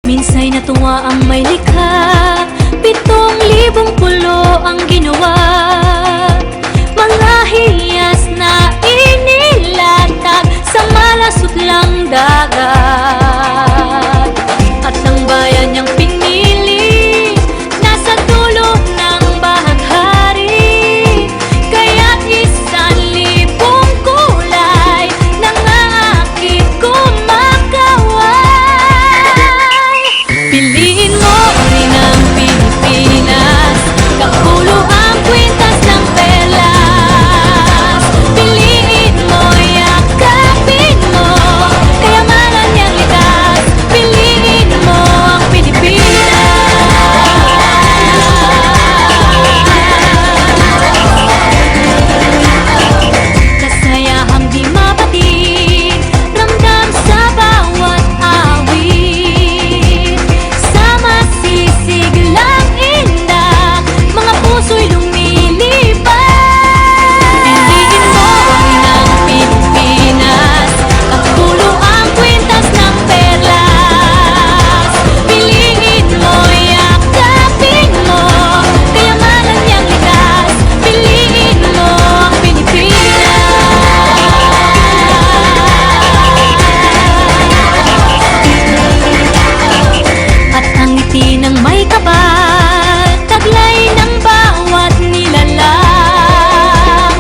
Minsa'y natuwa ang may likha, 7,000 pulo ang ginawa. Mga hiyas na inilatag sa malasot lang dagat. At ang bayan niyang pinili nasa dulo ng bahaghari. Kaya't 1,000 kulay nangangakit kumakaway. Piliin mo rin ang Pilipinas, kapulo ang kwintas ng perlas. Piliin mo, yakapin mo, kayamanan niyang likas. Piliin mo ang Pilipinas. Kasayahang di mapatid, ramdam sa bawat awit. Sama sisiglang indah, mga puso'y lumilipad. Piliin mo rin ang Pilipinas, kapulo ang kwintas ng perlas. Piliin mo, yakapin mo, kayamanan niyang likas. Piliin mo ang Pilipinas. At ang ngiti ng may kapal, taglay ng bawat nilalang.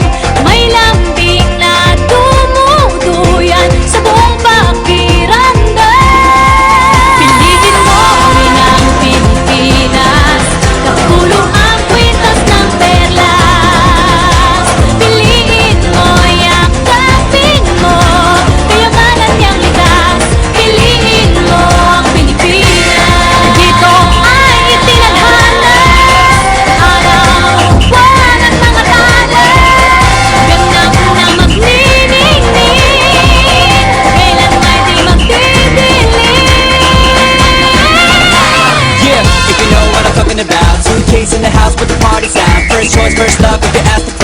May lambing na dumuduyan sa buong pakiramdam. Piliin mo rin ang Pilipinas, kapulo ang kwintas ng perlas. Piliin mo, yakapin mo, kayamanan niyang likas. Piliin mo ang Pilipinas. Dito ay itinadhana, araw-buwan at mga tala. Ganap na magniningning, kailan may di magdidilim. Yeah, if you know what I'm talking about. Suitcase in the house with the party's out. First choice, first love, if you ask the